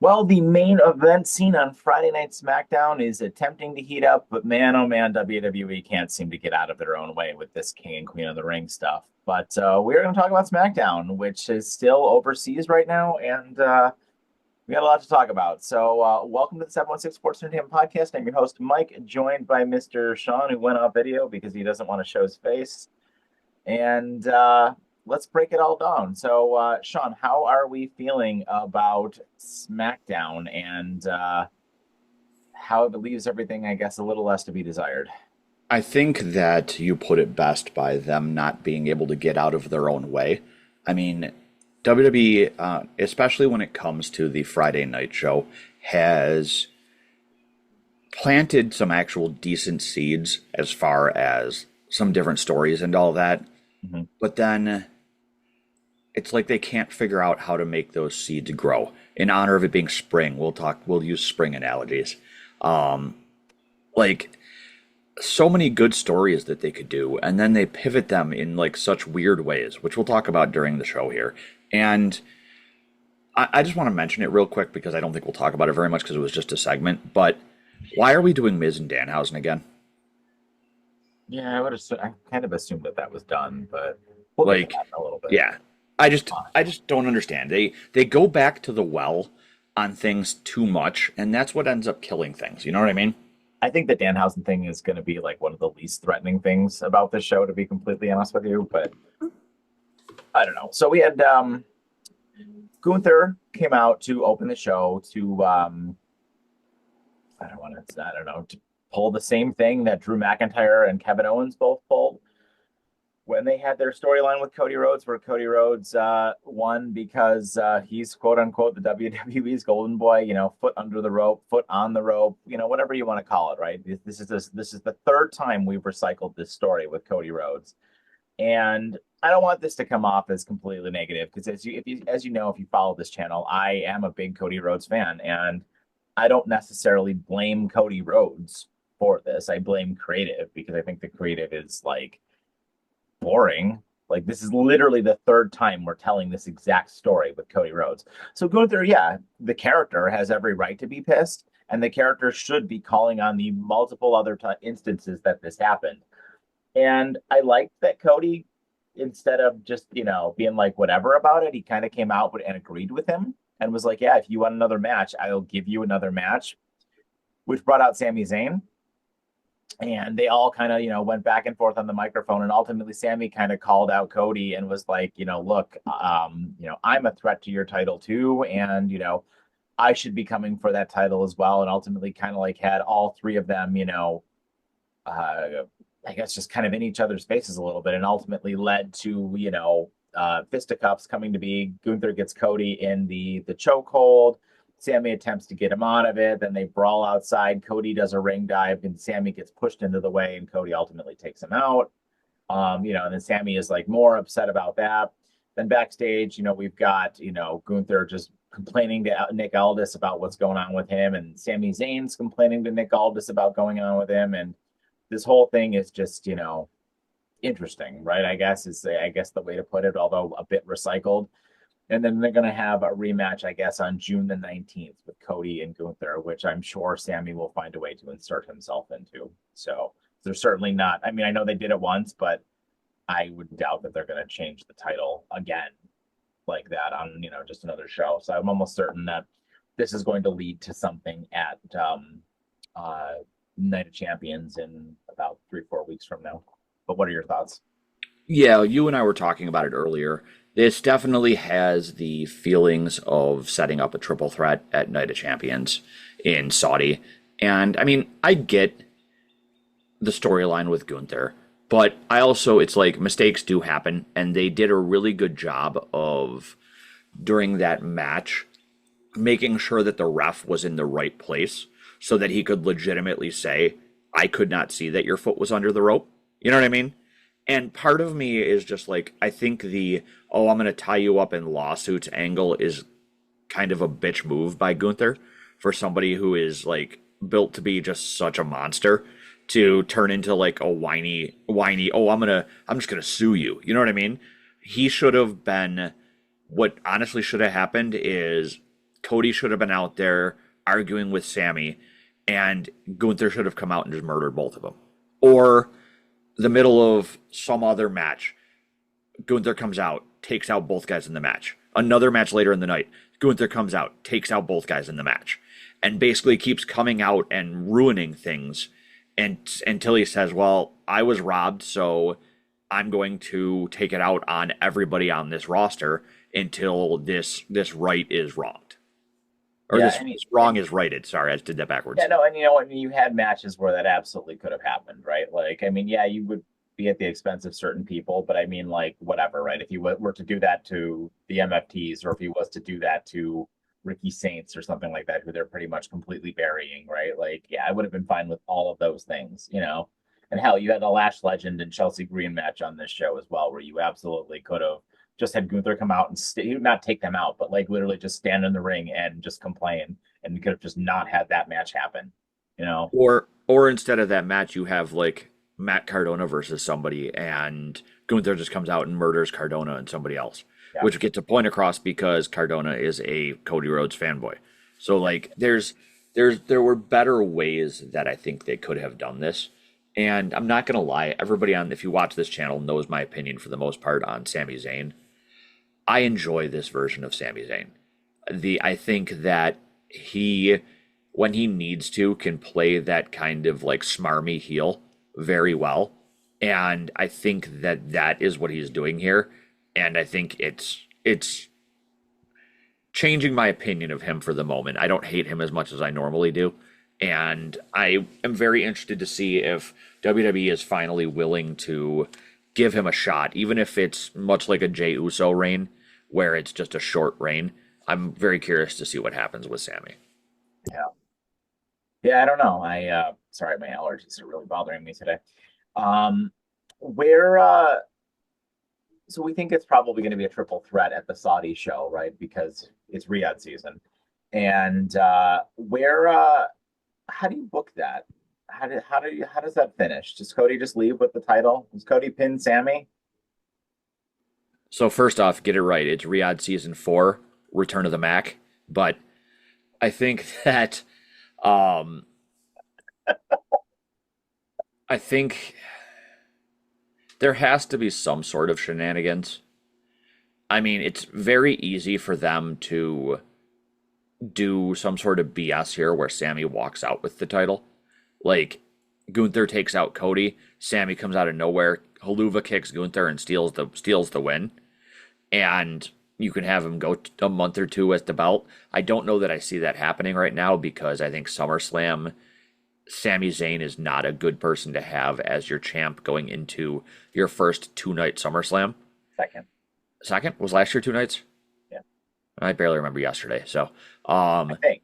Well, the main event scene on Friday Night SmackDown is attempting to heat up, but man, oh man, WWE can't seem to get out of their own way with this King and Queen of the Ring stuff. But we're going to talk about SmackDown, which is still overseas right now, and we got a lot to talk about. So, welcome to the 716 Sports Entertainment Podcast. I'm your host, Mike, joined by Mr. Sean, who went off video because he doesn't want to show his face. And let's break it all down. So, Sean, how are we feeling about SmackDown and how it leaves everything, I guess, a little less to be desired? I think that you put it best by them not being able to get out of their own way. I mean, WWE, especially when it comes to the Friday night show, has planted some actual decent seeds as far as some different stories and all that. Mm-hmm. But then it's like they can't figure out how to make those seeds grow. In honor of it being spring, we'll use spring analogies. Like so many good stories that they could do, and then they pivot them in like such weird ways, which we'll talk about during the show here. And I just want to mention it real quick because I don't think we'll talk about it very much because it was just a segment. But why are we doing Miz and Danhausen again? Yeah, I kind of assumed that that was done, but we'll get to Like, that in a little bit. yeah, I just don't understand. They go back to the well on things too much, and that's what ends up killing things. You know what I mean? I think the Danhausen thing is going to be like one of the least threatening things about this show, to be completely honest with you. But I don't know. So we had Gunther came out to open the show to I don't know, to pull the same thing that Drew McIntyre and Kevin Owens both pulled when they had their storyline with Cody Rhodes, where Cody Rhodes won because he's quote unquote the WWE's golden boy, foot under the rope, foot on the rope, whatever you want to call it, right? This is the third time we've recycled this story with Cody Rhodes. And I don't want this to come off as completely negative because as you know, if you follow this channel, I am a big Cody Rhodes fan, and I don't necessarily blame Cody Rhodes for this. I blame creative because I think the creative is like boring. Like this is literally the third time we're telling this exact story with Cody Rhodes. So Gunther, yeah, the character has every right to be pissed, and the character should be calling on the multiple other instances that this happened. And I liked that Cody, instead of just, being like whatever about it, he kind of came out and agreed with him and was like, yeah, if you want another match, I'll give you another match, which brought out Sami Zayn. And they all kind of, went back and forth on the microphone. And ultimately, Sami kind of called out Cody and was like, look, I'm a threat to your title too. And, I should be coming for that title as well. And ultimately kind of like had all three of them, I guess just kind of in each other's faces a little bit, and ultimately led to fisticuffs coming to be. Gunther gets Cody in the chokehold. Sami attempts to get him out of it. Then they brawl outside. Cody does a ring dive, and Sami gets pushed into the way, and Cody ultimately takes him out. And then Sami is like more upset about that. Then backstage, we've got Gunther just complaining to Nick Aldis about what's going on with him, and Sami Zayn's complaining to Nick Aldis about going on with him, and this whole thing is just, interesting, right? I guess the way to put it, although a bit recycled. And then they're going to have a rematch, I guess, on June the 19th with Cody and Gunther, which I'm sure Sami will find a way to insert himself into. So they're certainly not, I mean, I know they did it once, but I would doubt that they're going to change the title again like that on, just another show. So I'm almost certain that this is going to lead to something at Night of Champions in about 3-4 weeks from now. But what are your thoughts? Yeah, you and I were talking about it earlier. This definitely has the feelings of setting up a triple threat at Night of Champions in Saudi. And I mean, I get the storyline with Gunther, but I also, it's like mistakes do happen, and they did a really good job of, during that match, making sure that the ref was in the right place so that he could legitimately say, I could not see that your foot was under the rope. You know what I mean? And part of me is just like, I think I'm going to tie you up in lawsuits angle is kind of a bitch move by Gunther for somebody who is like built to be just such a monster to turn into like a whiny, I'm just going to sue you. You know what I mean? He should have been, what honestly should have happened is Cody should have been out there arguing with Sami, and Gunther should have come out and just murdered both of them. Or the middle of some other match, Gunther comes out, takes out both guys in the match. Another match later in the night, Gunther comes out, takes out both guys in the match, and basically keeps coming out and ruining things until he says, well, I was robbed, so I'm going to take it out on everybody on this roster until this right is wronged. Or Yeah, this wrong is righted. Sorry, I did that backwards. yeah, no, and you know, I mean, you had matches where that absolutely could have happened, right? Like, I mean, yeah, you would be at the expense of certain people, but I mean, like, whatever, right? If you were to do that to the MFTs, or if he was to do that to Ricky Saints or something like that, who they're pretty much completely burying, right? Like, yeah, I would have been fine with all of those things, you know? And hell, you had a Lash Legend and Chelsea Green match on this show as well, where you absolutely could have just had Gunther come out and not take them out, but like literally just stand in the ring and just complain, and you could have just not had that match happen, you know? Or instead of that match, you have like Matt Cardona versus somebody, and Gunther just comes out and murders Cardona and somebody else, Yeah. which gets a point across because Cardona is a Cody Rhodes fanboy. So like, there were better ways that I think they could have done this. And I'm not gonna lie, everybody if you watch this channel knows my opinion for the most part on Sami Zayn. I enjoy this version of Sami Zayn. I think that he, when he needs to, can play that kind of like smarmy heel very well. And I think that is what he's doing here. And I think it's changing my opinion of him for the moment. I don't hate him as much as I normally do. And I am very interested to see if WWE is finally willing to give him a shot, even if it's much like a Jey Uso reign, where it's just a short reign. I'm very curious to see what happens with Sami. Yeah. Yeah, I don't know. Sorry, my allergies are really bothering me today. Um, where so we think it's probably going to be a triple threat at the Saudi show, right? Because it's Riyadh season. And how do you book that? How does that finish? Does Cody just leave with the title? Does Cody pin Sami? So first off, get it right. It's Riyadh Season 4, Return of the Mac. But I think that I think there has to be some sort of shenanigans. I mean, it's very easy for them to do some sort of BS here where Sami walks out with the title. Like, Gunther takes out Cody, Sami comes out of nowhere, Haluva kicks Gunther and steals the win. And you can have him go a month or two with the belt. I don't know that I see that happening right now because I think SummerSlam, Sami Zayn is not a good person to have as your champ going into your first 2-night SummerSlam. Second? Was last year 2 nights? Yeah. I barely remember yesterday. So, I think.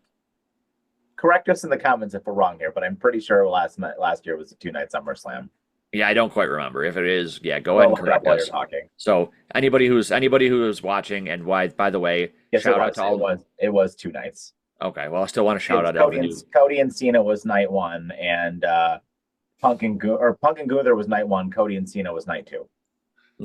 Correct us in the comments if we're wrong here, but I'm pretty sure last year was a 2-night SummerSlam. yeah, I don't quite remember. If it is, yeah, go ahead and correct while us. you're talking. So anybody who's watching, and why, by the way, Yes, shout out to all. it was 2 nights. Okay, well, I still want to shout out Cody and Cena was night 1, and Punk and Gunther was night 1. Cody and Cena was night 2.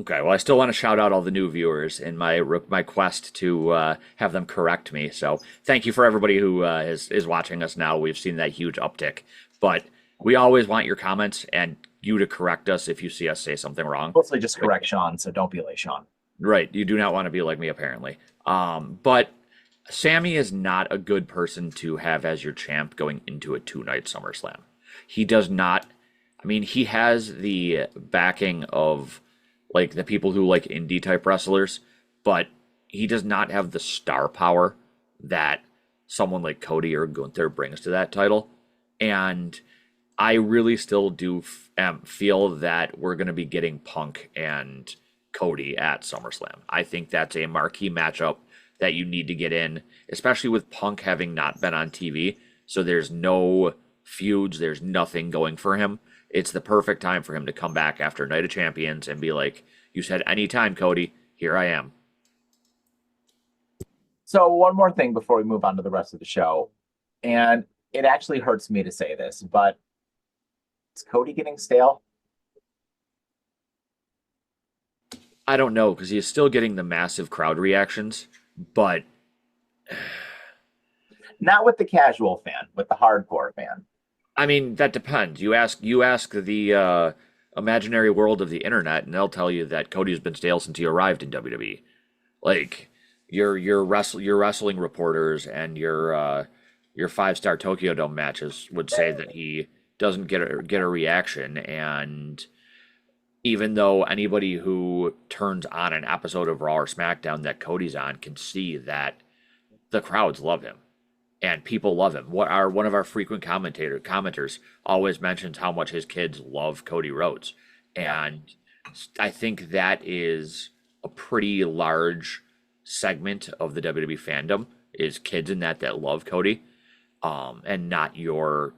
Okay, well, I still want to shout out all the new viewers in my quest to have them correct me. So thank you for everybody who is watching us now. We've seen that huge uptick, but we always want your comments and you to correct us if you see us say something wrong. Mostly just correct Sean, so don't be like Sean. Right, you do not want to be like me, apparently. But Sami is not a good person to have as your champ going into a 2-night SummerSlam. He does not. I mean, he has the backing of like the people who like indie type wrestlers, but he does not have the star power that someone like Cody or Gunther brings to that title. And I really still do feel that we're going to be getting Punk and Cody at SummerSlam. I think that's a marquee matchup that you need to get in, especially with Punk having not been on TV. So there's no feuds, there's nothing going for him. It's the perfect time for him to come back after Night of Champions and be like, you said anytime, Cody, here I am. So one more thing before we move on to the rest of the show, and it actually hurts me to say this, but is Cody getting stale? I don't know, because he's still getting the massive crowd reactions, but Not with the casual fan, with the hardcore fan. I mean, that depends. You ask the imaginary world of the internet, and they'll tell you that Cody's been stale since he arrived in WWE. Like your wrestling reporters and your 5-star Tokyo Dome matches would say that he doesn't get a reaction, and even though anybody who turns on an episode of Raw or SmackDown that Cody's on can see that the crowds love him and people love him. One of our frequent commenters always mentions how much his kids love Cody Rhodes, and I think that is a pretty large segment of the WWE fandom is kids in that love Cody, and not your.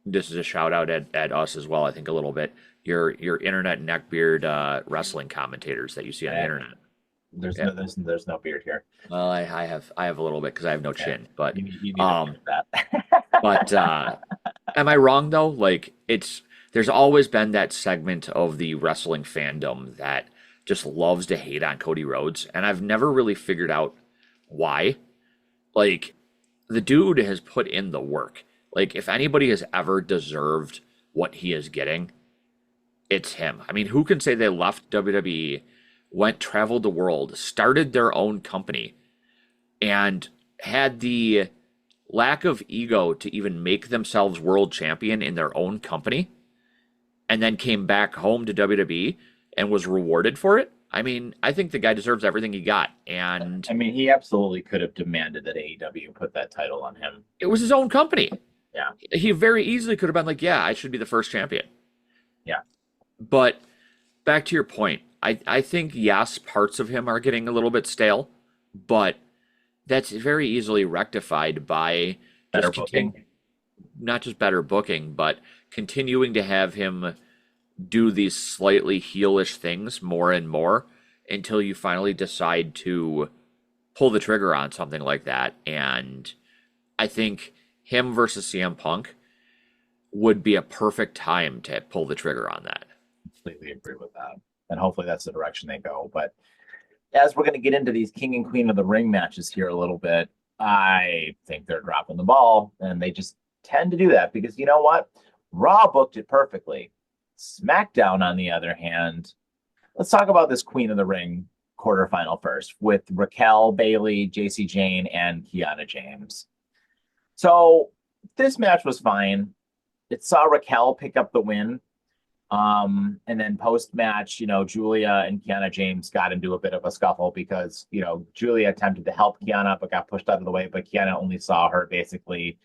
This is a shout out at us as well. I think a little bit your internet neckbeard wrestling commentators that you see on the internet. There's no beard here. Well, I have a little bit because I have no chin, but You need to fix that. but am I wrong though? Like there's always been that segment of the wrestling fandom that just loves to hate on Cody Rhodes, and I've never really figured out why. Like the dude has put in the work. Like if anybody has ever deserved what he is getting, it's him. I mean, who can say they left WWE, traveled the world, started their own company, and had the lack of ego to even make themselves world champion in their own company, and then came back home to WWE and was rewarded for it? I mean, I think the guy deserves everything he got. And I mean, he absolutely could have demanded that AEW put that title on him. it was his own company. Yeah. He very easily could have been like, yeah, I should be the first champion. Yeah. But back to your point, I think, yes, parts of him are getting a little bit stale, but that's very easily rectified by Better booking. Not just better booking, but continuing to have him do these slightly heelish things more and more until you finally decide to pull the trigger on something like that. And I think him versus CM Punk would be a perfect time to pull the trigger on that. Completely agree with that. And hopefully that's the direction they go. But as we're going to get into these King and Queen of the Ring matches here a little bit, I think they're dropping the ball, and they just tend to do that because you know what? Raw booked it perfectly. SmackDown, on the other hand, let's talk about this Queen of the Ring quarterfinal first with Raquel, Bayley, JC Jane, and Kiana James. So this match was fine. It saw Raquel pick up the win. And then post-match, Julia and Kiana James got into a bit of a scuffle because, Julia attempted to help Kiana, but got pushed out of the way. But Kiana only saw her basically,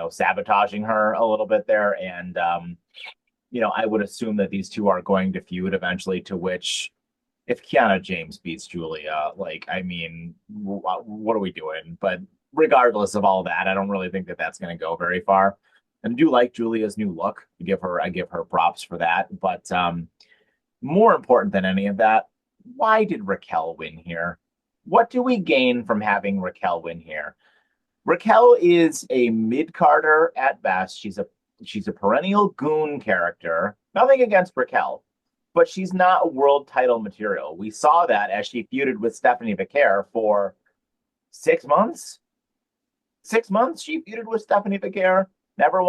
sabotaging her a little bit there. And, I would assume that these two are going to feud eventually, to which if Kiana James beats Julia, what are we doing? But regardless of all that, I don't really think that that's going to go very far. And I do like Julia's new look. I give her props for that. But more important than any of that, why did Raquel win here? What do we gain from having Raquel win here? Raquel is a mid-carder at best. She's a perennial goon character. Nothing against Raquel, but she's not world title material. We saw that as she feuded with Stephanie Becerra for 6 months. 6 months she feuded with Stephanie Becerra. Never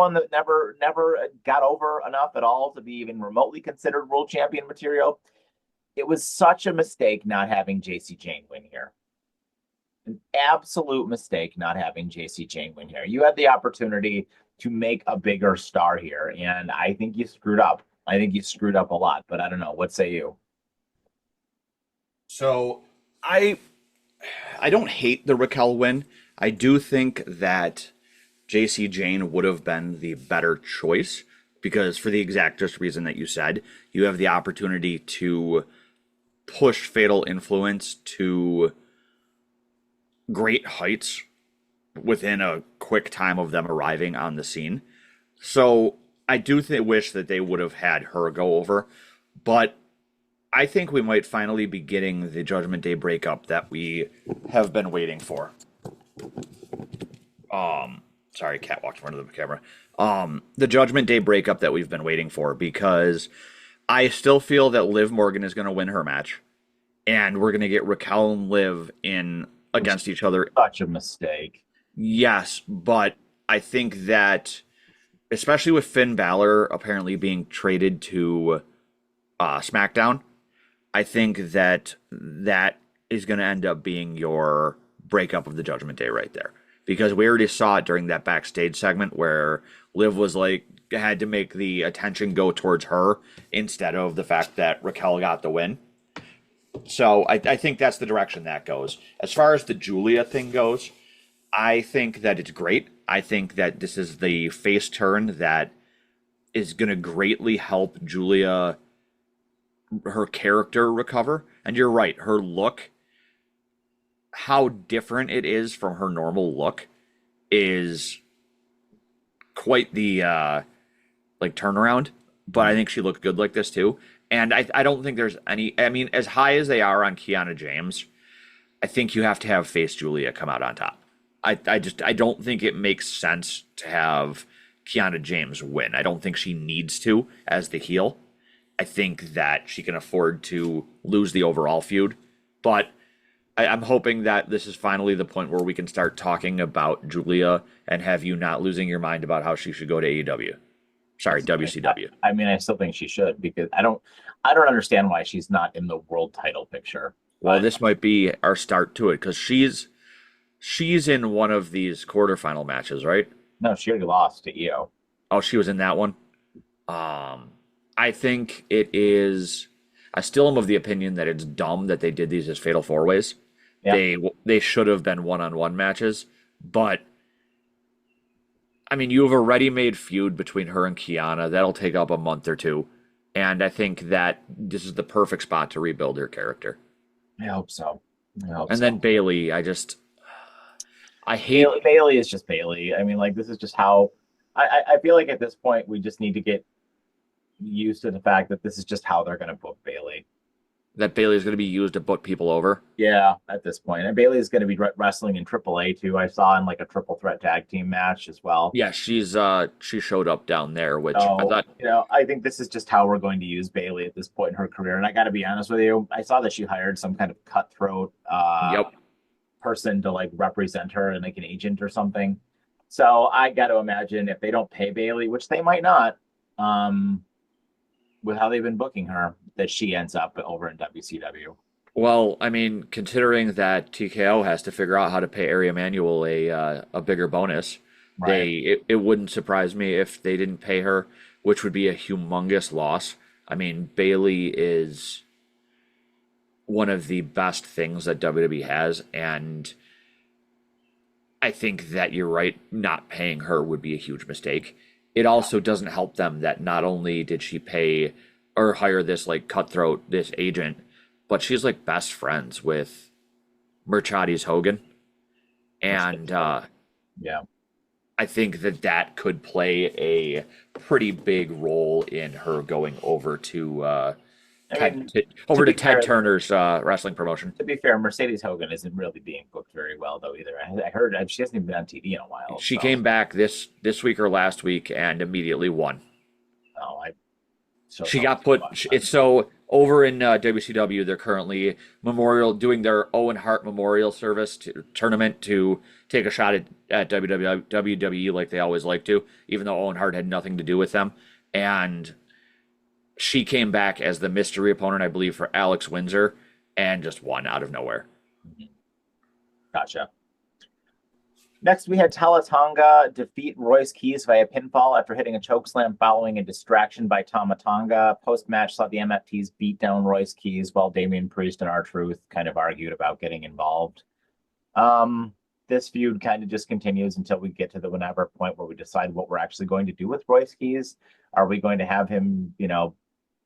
got over enough at all to be even remotely considered world champion material. It was such a mistake not having JC Jane win here. An absolute mistake not having JC Jane win here. You had the opportunity to make a bigger star here, and I think you screwed up. I think you screwed up a lot, but I don't know. What say you? So I don't hate the Raquel win. I do think that JC Jane would have been the better choice because for the exact just reason that you said, you have the opportunity to push Fatal Influence to great heights within a quick time of them arriving on the scene. So I do wish that they would have had her go over, but I think we might finally be getting the Judgment Day breakup that we have been waiting for. Sorry, cat walked in front of the camera. The Judgment Day breakup that we've been waiting for, because I still feel that Liv Morgan is going to win her match, and we're going to get Raquel and Liv in against each other. Such a mistake. Yes, but I think that, especially with Finn Balor apparently being traded to SmackDown, I think that that is going to end up being your breakup of the Judgment Day right there. Because we already saw it during that backstage segment where Liv was like, had to make the attention go towards her instead of the fact that Raquel got the win. So I think that's the direction that goes. As far as the Julia thing goes, I think that it's great. I think that this is the face turn that is going to greatly help Julia, her character recover. And you're right, her look, how different it is from her normal look, is quite the like turnaround. But I think she looked good like this too. And I don't think there's any. I mean, as high as they are on Kiana James, I think you have to have face Julia come out on top. I don't think it makes sense to have Kiana James win. I don't think she needs to as the heel. I think that she can afford to lose the overall feud. But I'm hoping that this is finally the point where we can start talking about Julia and have you not losing your mind about how she should go to AEW. Sorry, WCW. I mean, I still think she should because I don't understand why she's not in the world title picture. Well, But this might be our start to it because she's in one of these quarterfinal matches, right? no, she already lost to Io. Oh, she was in that one. I think it is. I still am of the opinion that it's dumb that they did these as fatal four ways. Yeah. They should have been one-on-one matches, but I mean, you have a ready-made feud between her and Kiana that'll take up a month or two, and I think that this is the perfect spot to rebuild her character. I hope so. I hope And so. then Bailey, I hate. Bailey is just Bailey. I mean, like this is just how I feel like at this point we just need to get used to the fact that this is just how they're going to book Bailey. That Bailey is going to be used to put people over. Yeah, at this point, and Bailey is going to be wrestling in AAA too. I saw in like a triple threat tag team match as well. Yeah, she showed up down there, which I So, thought. I think this is just how we're going to use Bailey at this point in her career. And I got to be honest with you, I saw that she hired some kind of cutthroat Yep. person to like represent her and like an agent or something. So I got to imagine if they don't pay Bailey, which they might not, um, with how they've been booking her, that she ends up over in WCW. Well, I mean, considering that TKO has to figure out how to pay Ari Emanuel a bigger bonus, Right. it wouldn't surprise me if they didn't pay her, which would be a humongous loss. I mean, Bailey is one of the best things that WWE has, and I think that you're right, not paying her would be a huge mistake. It also doesn't help them that not only did she pay or hire this like cutthroat, this agent, but she's like best friends with Mercedes Hogan. And Yeah. I think that that could play a pretty big role in her going over to I mean, over to be Ted fair, Turner's wrestling promotion. to be fair, Mercedes Hogan isn't really being booked very well though either. I heard she hasn't even been on TV in a while. She So, came back this week or last week and immediately won. oh, I so She don't got put. watch that. It's so over in WCW. They're currently doing their Owen Hart Memorial Service tournament to take a shot at WWE like they always like to, even though Owen Hart had nothing to do with them. And she came back as the mystery opponent, I believe, for Alex Windsor, and just won out of nowhere. Gotcha. Next, we had Talatonga defeat Royce Keys via pinfall after hitting a chokeslam following a distraction by Tama Tonga. Post-match saw the MFTs beat down Royce Keys while Damian Priest and R-Truth kind of argued about getting involved. This feud kind of just continues until we get to the whenever point where we decide what we're actually going to do with Royce Keys. Are we going to have him,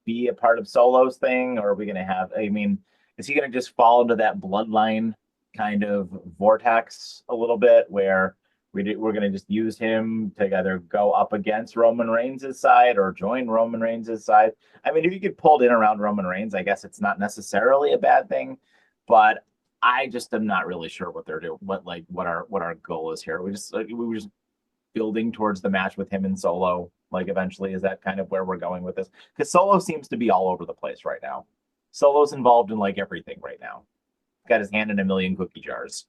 be a part of Solo's thing? Or are we going to have, I mean, is he going to just fall into that bloodline kind of vortex a little bit where we're going to just use him to either go up against Roman Reigns' side or join Roman Reigns' side? I mean, if you get pulled in around Roman Reigns, I guess it's not necessarily a bad thing, but I just am not really sure what they're doing, what our goal is here. We were just building towards the match with him and Solo. Like eventually, is that kind of where we're going with this? Because Solo seems to be all over the place right now. Solo's involved in like everything right now. Got his hand in a million cookie jars.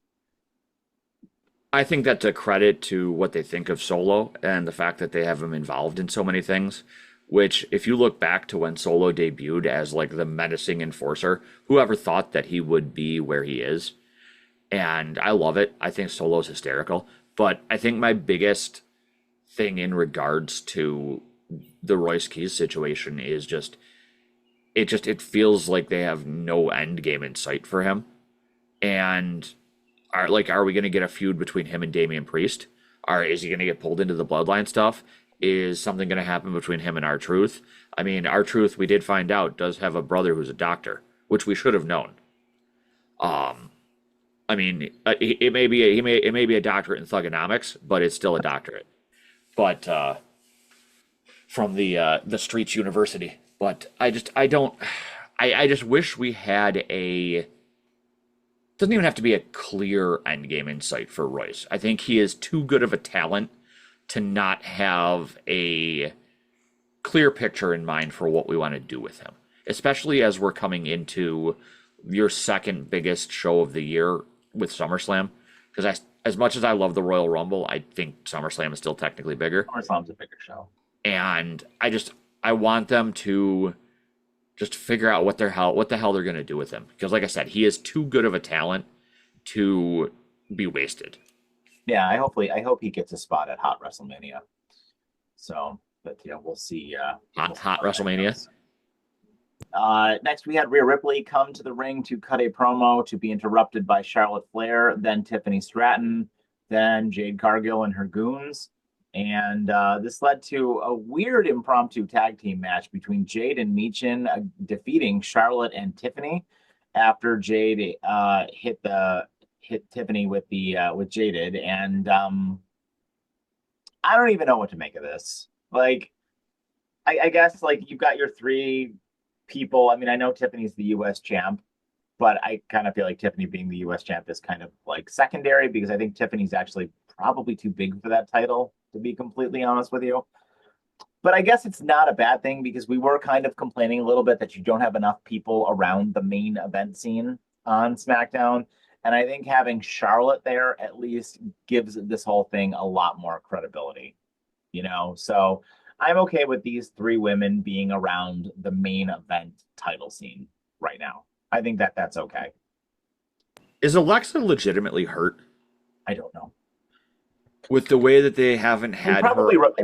I think that's a credit to what they think of Solo and the fact that they have him involved in so many things. Which, if you look back to when Solo debuted as like the menacing enforcer, whoever thought that he would be where he is? And I love it. I think Solo's hysterical. But I think my biggest thing in regards to the Royce Keys situation is it feels like they have no end game in sight for him. And are we going to get a feud between him and Damian Priest? Is he going to get pulled into the Bloodline stuff? Is something going to happen between him and R-Truth? I mean, R-Truth, we did find out, does have a brother who's a doctor, which we should have known. I mean, it may be a doctorate in thugonomics, but it's still a doctorate. But from the Streets University. But I just wish we had a. Doesn't even have to be a clear endgame in sight for Royce. I think he is too good of a talent to not have a clear picture in mind for what we want to do with him, especially as we're coming into your second biggest show of the year with SummerSlam. Because as much as I love the Royal Rumble, I think SummerSlam is still technically bigger. SummerSlam's a bigger show. And I want them to just figure out what the hell they're going to do with him. Because like I said, he is too good of a talent to be wasted. Yeah, I hope he gets a spot at Hot WrestleMania. So, but yeah, we'll see. Hot WrestleMania. Next, we had Rhea Ripley come to the ring to cut a promo to be interrupted by Charlotte Flair, then Tiffany Stratton, then Jade Cargill and her goons. And this led to a weird impromptu tag team match between Jade and Michin defeating Charlotte and Tiffany after Jade hit Tiffany with Jaded. And I don't even know what to make of this. Like, I guess like you've got your three people. I mean, I know Tiffany's the U.S. champ, but I kind of feel like Tiffany being the U.S. champ is kind of like secondary because I think Tiffany's actually probably too big for that title, to be completely honest with you. But I guess it's not a bad thing because we were kind of complaining a little bit that you don't have enough people around the main event scene on SmackDown. And I think having Charlotte there at least gives this whole thing a lot more credibility, you know? So I'm okay with these three women being around the main event title scene right now. I think that that's okay. Is Alexa legitimately hurt? I don't know. With the way that they haven't had they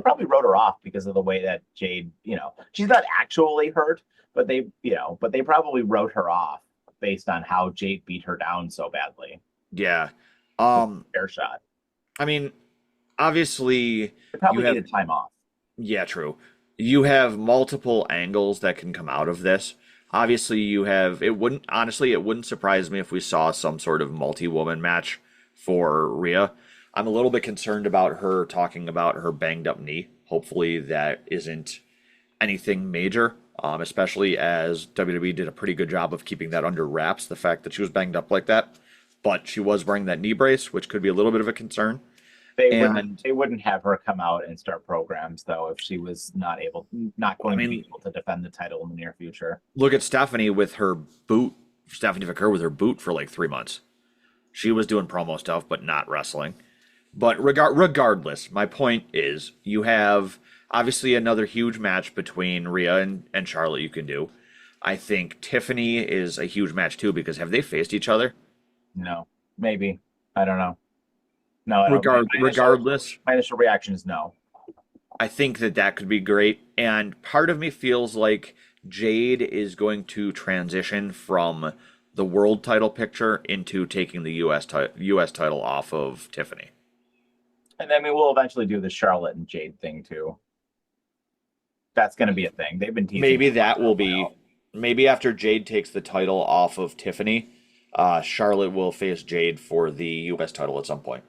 probably wrote her off because of the way that Jade, she's not actually hurt, but they probably wrote her off based on how Jade beat her down so badly. Yeah. Fair shot. I mean, obviously they probably needed time off. Yeah, true. You have multiple angles that can come out of this. Obviously, it wouldn't surprise me if we saw some sort of multi-woman match for Rhea. I'm a little bit concerned about her talking about her banged up knee. Hopefully that isn't anything major, especially as WWE did a pretty good job of keeping that under wraps, the fact that she was banged up like that. But she was wearing that knee brace, which could be a little bit of a concern. They wouldn't have her come out and start programs, though, if she was not going to be able to defend the title in the near future. Look at Stephanie with her boot. Stephanie Vaquer with her boot for like 3 months. She was doing promo stuff, but not wrestling. But regardless, my point is you have obviously another huge match between Rhea and Charlotte you can do. I think Tiffany is a huge match too because have they faced each other? No, maybe. I don't know. No, regardless. My initial reaction is no. I think that could be great. And part of me feels like Jade is going to transition from the world title picture into taking the U.S. title off of Tiffany. And then we will eventually do the Charlotte and Jade thing too. That's going to be a thing. They've been teasing. Maybe that will be. Maybe after Jade takes the title off of Tiffany, Charlotte will face Jade for the U.S. title at some point.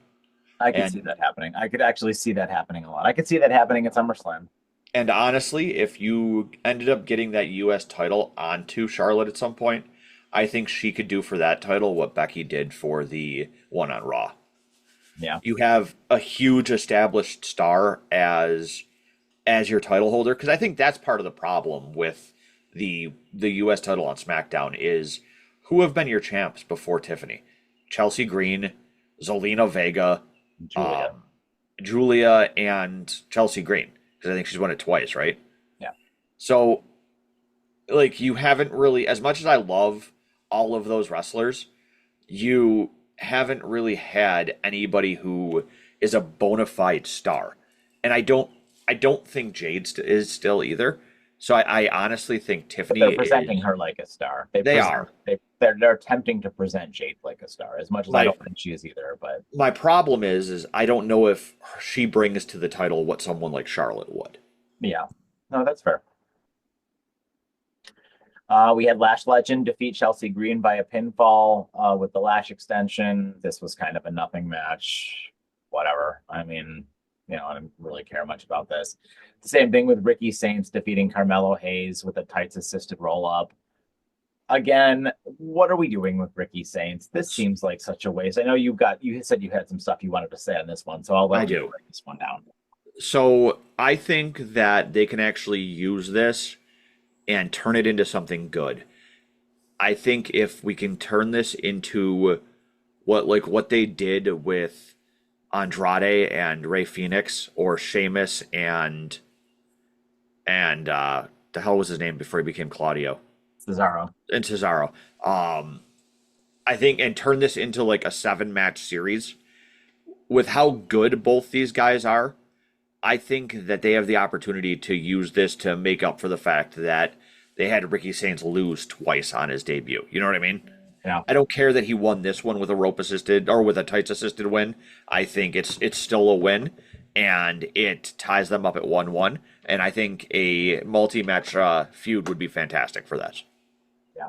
I could see that happening. I could actually see that happening a lot. I could see that happening at SummerSlam. And honestly, if you ended up getting that U.S. title onto Charlotte at some point, I think she could do for that title what Becky did for the one on Raw. Yeah. You have a huge established star as your title holder, because I think that's part of the problem with the U.S. title on SmackDown is who have been your champs before Tiffany? Chelsea Green, Zelina Vega, Julia. Julia and Chelsea Green, because I think she's won it twice, right? Yeah. So, like, you haven't really, as much as I love all of those wrestlers, you haven't really had anybody who is a bona fide star, and I don't think is still either. So I honestly think But Tiffany they're presenting is. her like a star. They are. They're attempting to present Jade like a star. As much as I My don't think she is either, but my problem is I don't know if she brings to the title what someone like Charlotte would. yeah. No, that's fair. We had Lash Legend defeat Chelsea Green by a pinfall with the Lash extension. This was kind of a nothing match. Whatever. I mean, I don't really care much about this. The same thing with Ricky Saints defeating Carmelo Hayes with a tights assisted roll up. Again, what are we doing with Ricky Saints? This seems like such a waste. I know you said you had some stuff you wanted to say on this one, so I'll I let you do. break this one down. So I think that they can actually use this and turn it into something good. I think if we can turn this into what they did with Andrade and Ray Phoenix, or Sheamus and the hell was his name before he became Claudio, Cesaro. and Cesaro. I think, and turn this into like a 7 match series with how good both these guys are. I think that they have the opportunity to use this to make up for the fact that they had Ricky Saints lose twice on his debut. You know what I mean? Yeah. I don't care that he won this one with a rope assisted or with a tights assisted win. I think it's still a win, and it ties them up at 1-1. And I think a multi-match feud would be fantastic for that. Yeah.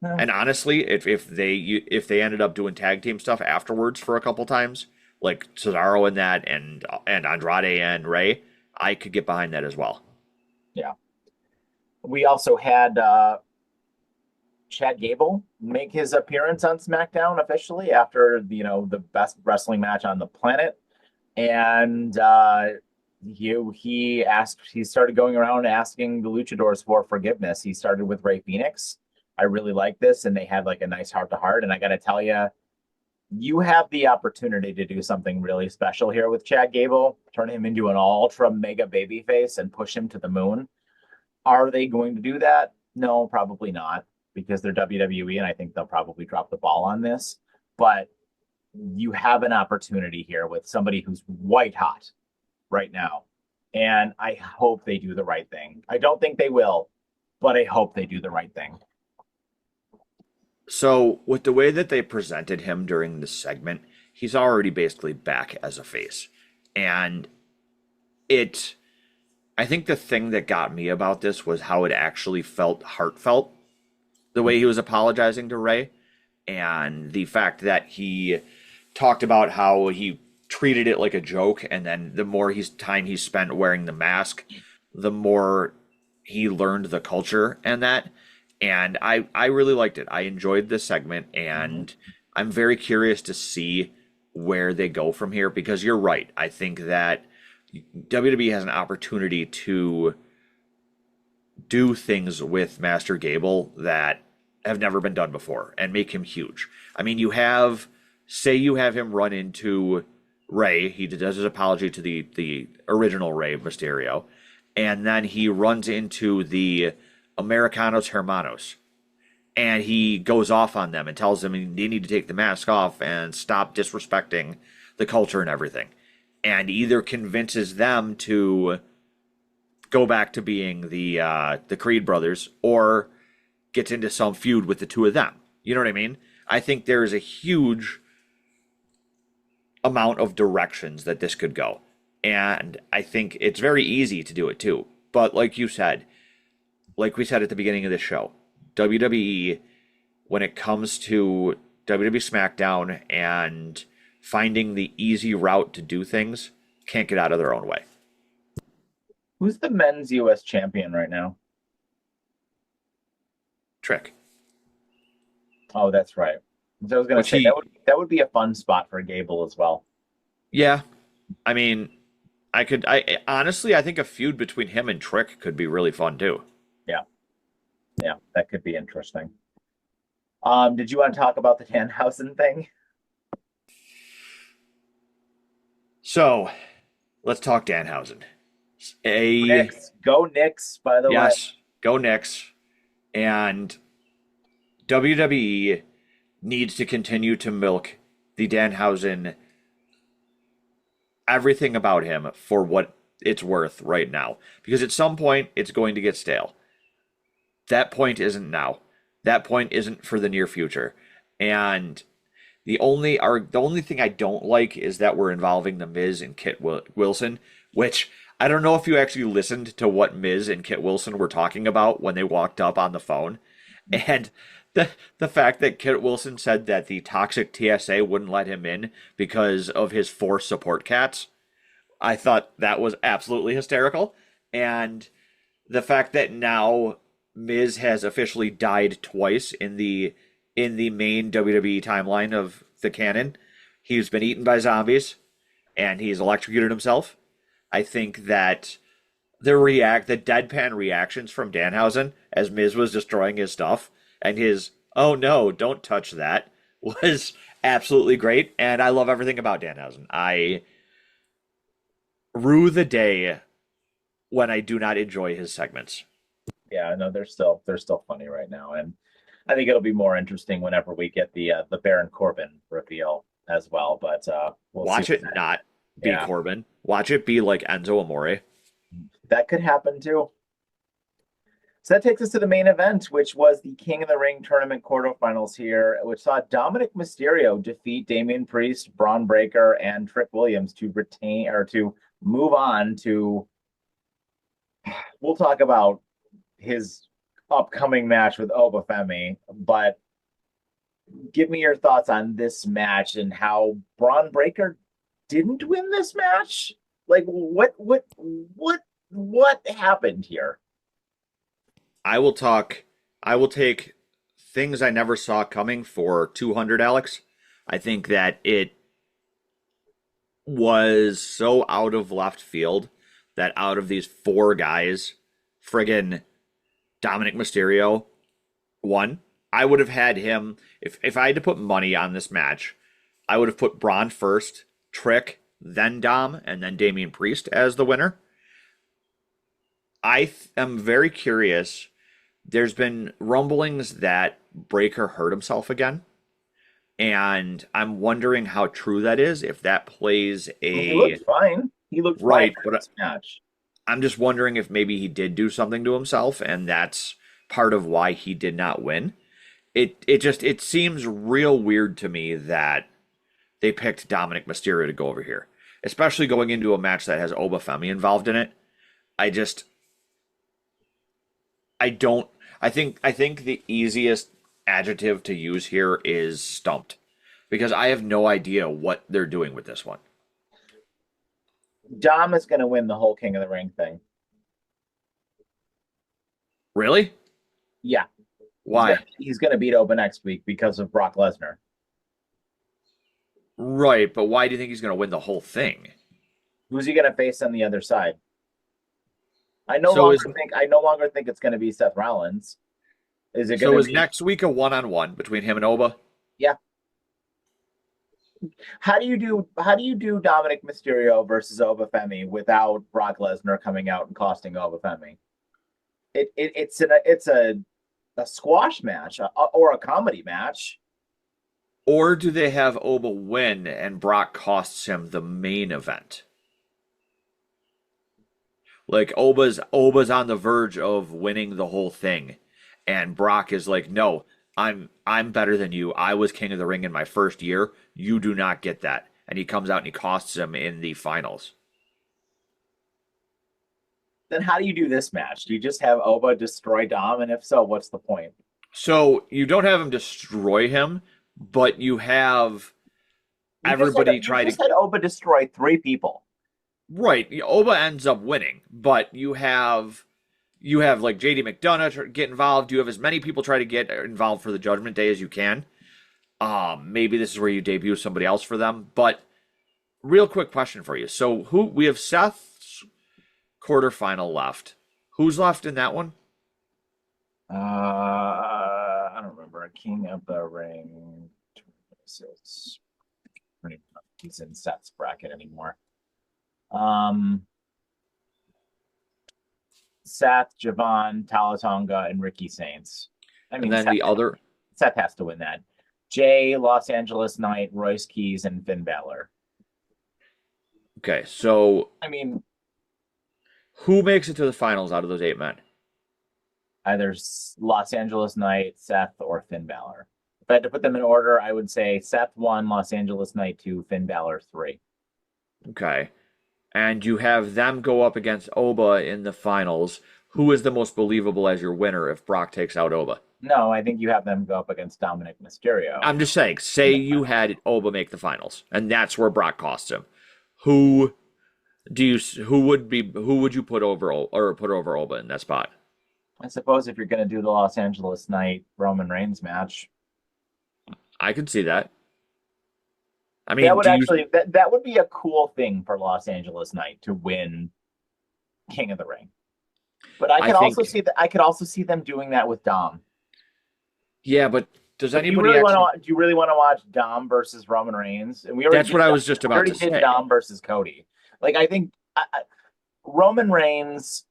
And honestly, if they ended up doing tag team stuff afterwards for a couple times, like Cesaro and that, and Andrade and Ray, I could get behind that as well. Yeah. We also had Chad Gable make his appearance on SmackDown officially after the best wrestling match on the planet, and he started going around asking the luchadors for forgiveness. He started with Ray Phoenix. I really like this, and they had like a nice heart to heart. And I got to tell you, you have the opportunity to do something really special here with Chad Gable, turn him into an ultra mega babyface and push him to the moon. Are they going to do that? No, probably not, because they're WWE, and I think they'll probably drop the ball on this. But you have an opportunity here with somebody who's white hot right now. And I hope they do the right thing. I don't think they will, but I hope they do the right thing. So, with the way that they presented him during this segment, he's already basically back as a face. And I think the thing that got me about this was how it actually felt heartfelt, the way he was apologizing to Ray, and the fact that he talked about how he treated it like a joke, and then the more time he spent wearing the mask, the more he learned the culture and that. And I really liked it. I enjoyed this segment, and I'm very curious to see where they go from here, because you're right. I think that WWE has an opportunity to do things with Master Gable that have never been done before and make him huge. I mean, you have him run into Ray. He does his apology to the original Ray Mysterio, and then he runs into the Americanos Hermanos, and he goes off on them and tells them they need to take the mask off and stop disrespecting the culture and everything, and either convinces them to go back to being the Creed brothers, or gets into some feud with the two of them. You know what I mean? I think there is a huge amount of directions that this could go, and I think it's very easy to do it too. But like we said at the beginning of the show, WWE, when it comes to WWE SmackDown and finding the easy route to do things, can't get out of their own way. Who's the men's U.S. champion right now? Trick. Oh, that's right. So I was going to say that would be a fun spot for Gable as well. Yeah, I mean, I honestly, I think a feud between him and Trick could be really fun too. Yeah, that could be interesting. Did you want to talk about the Danhausen thing? So let's talk Danhausen. A Knicks, go Knicks, by the way. Yes, go Knicks. And WWE needs to continue to milk the Danhausen everything about him for what it's worth right now. Because at some point it's going to get stale. That point isn't now. That point isn't for the near future. And the only thing I don't like is that we're involving the Miz and Kit Wilson, which I don't know if you actually listened to what Miz and Kit Wilson were talking about when they walked up on the phone. And the fact that Kit Wilson said that the toxic TSA wouldn't let him in because of his 4 support cats, I thought that was absolutely hysterical. And the fact that now Miz has officially died twice in the main WWE timeline of the canon. He's been eaten by zombies and he's electrocuted himself. I think that the deadpan reactions from Danhausen as Miz was destroying his stuff and his "oh no, don't touch that" was absolutely great, and I love everything about Danhausen. I rue the day when I do not enjoy his segments. Yeah, no, they're still funny right now, and I think it'll be more interesting whenever we get the Baron Corbin reveal as well. But we'll see. Watch it not be Yeah, Corbin. Watch it be like Enzo Amore. that could happen too. So that takes us to the main event, which was the King of the Ring tournament quarterfinals here, which saw Dominik Mysterio defeat Damian Priest, Braun Breaker, and Trick Williams to retain or to move on to. We'll talk about his upcoming match with Obafemi, but give me your thoughts on this match and how Braun Breaker didn't win this match. Like what happened here? I will take things I never saw coming for 200, Alex. I think that it was so out of left field that out of these 4 guys, friggin' Dominic Mysterio won. I would have had him if I had to put money on this match. I would have put Braun first, Trick, then Dom, and then Damian Priest as the winner. Am very curious. There's been rumblings that Breaker hurt himself again, and I'm wondering how true that is. If that plays He a looked fine. He looked fine right, in but this match. I'm just wondering if maybe he did do something to himself, and that's part of why he did not win. It seems real weird to me that they picked Dominic Mysterio to go over here, especially going into a match that has Obafemi involved in it. I just I don't I think the easiest adjective to use here is stumped because I have no idea what they're doing with this one. Dom is going to win the whole King of the Ring thing. Really? Yeah, Why? he's gonna beat Oba next week because of Brock Lesnar. Right, but why do you think he's going to win the whole thing? Who's he gonna face on the other side? So is I no longer think it's gonna be Seth Rollins. Is it so gonna is be? next week a one-on-one between him and Oba? Yeah. How do you do Dominic Mysterio versus Obafemi without Brock Lesnar coming out and costing Obafemi? It's a squash match or a comedy match. Or do they have Oba win and Brock costs him the main event? Like Oba's on the verge of winning the whole thing, and Brock is like, "No, I'm better than you. I was king of the ring in my first year. You do not get that." And he comes out and he costs him in the finals. Then how do you do this match? Do you just have Oba destroy Dom? And if so, what's the point? So you don't have him destroy him, but you have everybody You try to just had Oba destroy 3 people. right. Oba ends up winning, but you have like JD McDonough get involved. You have as many people try to get involved for the Judgment Day as you can. Maybe this is where you debut somebody else for them. But real quick question for you. So who we have Seth's quarterfinal left. Who's left in that one? I don't remember. King of the Ring. He's in Seth's bracket anymore. Um, Seth, Javon, Talatonga, and Ricky Saints. I And mean, then the other. Seth has to win that. Jay, Los Angeles Knight, Royce Keys, and Finn Balor. Okay, so I mean, who makes it to the finals out of those 8 men? either Los Angeles Knight, Seth, or Finn Balor. If I had to put them in order, I would say Seth 1, Los Angeles Knight 2, Finn Balor 3. Okay. And you have them go up against Oba in the finals. Who is the most believable as your winner if Brock takes out Oba? No, I think you have them go up against Dominik Mysterio I'm just saying, in say the you finals. had Oba make the finals, and that's where Brock costs him. Who who would you put over or put over Oba in that spot? I suppose if you're going to do the Los Angeles Knight Roman Reigns match, I could see that. I that mean, would do you actually that would be a cool thing for Los Angeles Knight to win King of the Ring. But I think I could also see them doing that with Dom. yeah, but does Like, anybody actually do you really want to watch Dom versus Roman Reigns? And That's what I was just We about already to did say. Dom versus Cody. Like I think Roman Reigns,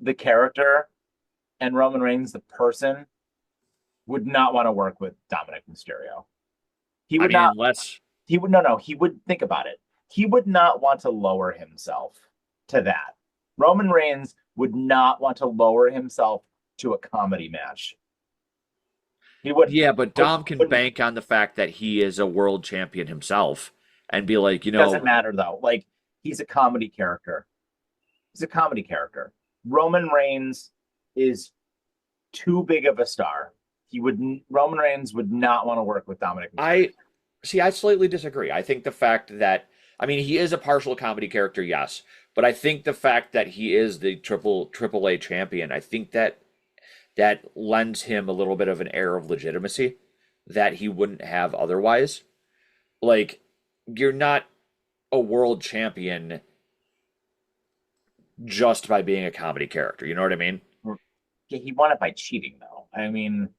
the character, and Roman Reigns, the person, would not want to work with Dominic Mysterio. He I would mean, not. unless He would no. He would think about it. He would not want to lower himself to that. Roman Reigns would not want to lower himself to a comedy match. He wouldn't. yeah, but Would, Dom can wouldn't. bank on the fact that he is a world champion himself and be like, Doesn't matter though. Like he's a comedy character. He's a comedy character. Roman Reigns is too big of a star. Roman Reigns would not want to work with Dominic Mysterio. I see, I slightly disagree. I think the fact that, I mean, he is a partial comedy character, yes, but I think the fact that he is the triple A champion, I think that lends him a little bit of an air of legitimacy that he wouldn't have otherwise. Like, you're not a world champion just by being a comedy character. You know what I mean? Yeah, he won it by cheating though. I mean,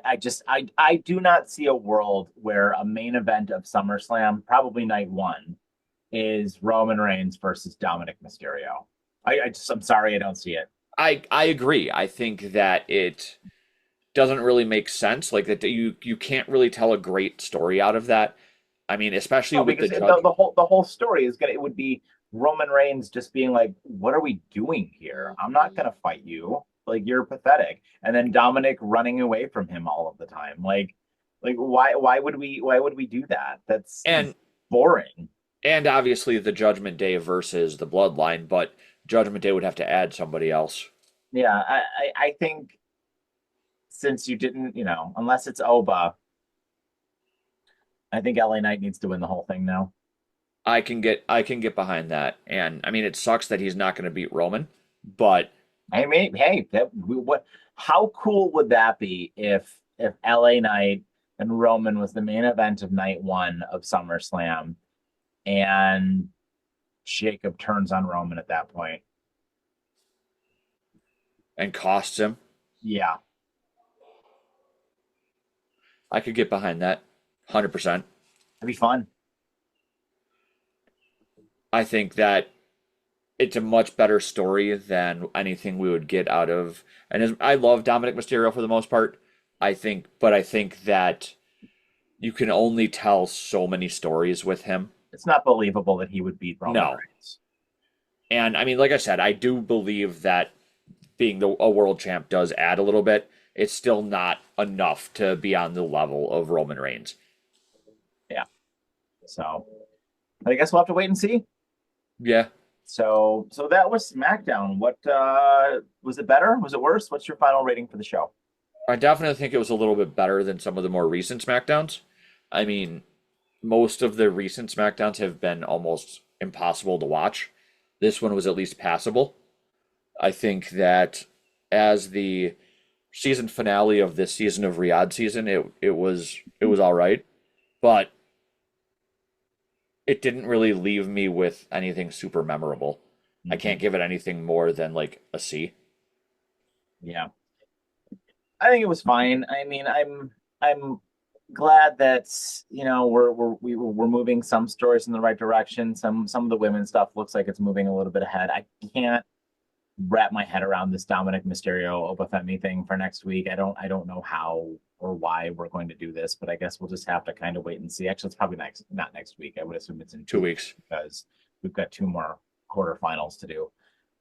I do not see a world where a main event of SummerSlam, probably night one, is Roman Reigns versus Dominic Mysterio. I'm sorry, I don't see it. I agree. I think that it doesn't really make sense. Like that you can't really tell a great story out of that. I mean, especially No, with the because judge. the whole story is gonna it would be Roman Reigns just being like, "What are we doing here? I'm not gonna fight you. Like you're pathetic." And then Dominic running away from him all of the time. Like why would we do that? That's And boring. obviously the Judgment Day versus the Bloodline, but Judgment Day would have to add somebody else. Yeah, I think since you didn't, unless it's Oba, I think LA Knight needs to win the whole thing now. I can get behind that. And I mean, it sucks that he's not going to beat Roman, but I mean, hey, what? How cool would that be if LA Knight and Roman was the main event of night one of SummerSlam, and Jacob turns on Roman at that point? and costs him. Yeah, I could get behind that 100%. it'd be fun. I think that it's a much better story than anything we would get out of. And I love Dominic Mysterio for the most part. I think that you can only tell so many stories with him. It's not believable that he would beat Roman No. Reigns. And I mean, like I said, I do believe that being a world champ does add a little bit. It's still not enough to be on the level of Roman Reigns. Yeah, so I guess we'll have to wait and see. Yeah, So that was SmackDown. What was it better? Was it worse? What's your final rating for the show? I definitely think it was a little bit better than some of the more recent SmackDowns. I mean, most of the recent SmackDowns have been almost impossible to watch. This one was at least passable. I think that as the season finale of this season of Riyadh season, it was all right, but it didn't really leave me with anything super memorable. I can't give it anything more than like a C. Yeah, I think it was fine. I mean, I'm glad that we're moving some stories in the right direction. Some of the women's stuff looks like it's moving a little bit ahead. I can't wrap my head around this Dominik Mysterio Obafemi thing for next week. I don't know how or why we're going to do this, but I guess we'll just have to kind of wait and see. Actually, it's probably not next week. I would assume it's in 2 weeks. because we've got two more quarterfinals to do.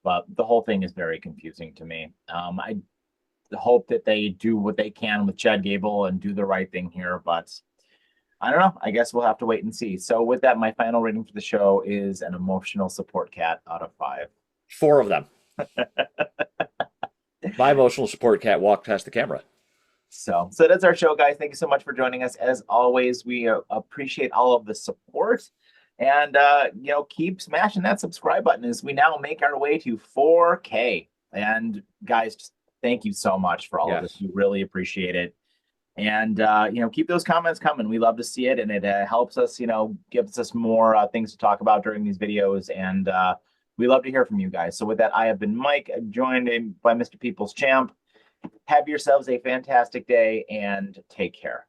But the whole thing is very confusing to me. I hope that they do what they can with Chad Gable and do the right thing here, but I don't know. I guess we'll have to wait and see. So with that, my final rating for the show is an emotional support cat out of 5. 4 of them. My emotional support cat walked past the camera. So that's our show, guys. Thank you so much for joining us. As always, we appreciate all of the support, and keep smashing that subscribe button as we now make our way to 4K. And guys, just thank you so much for all of this. We really appreciate it. And keep those comments coming. We love to see it, and it helps us, gives us more things to talk about during these videos. And we love to hear from you guys. So with that, I have been Mike, joined by Mr. People's Champ. Have yourselves a fantastic day and take care.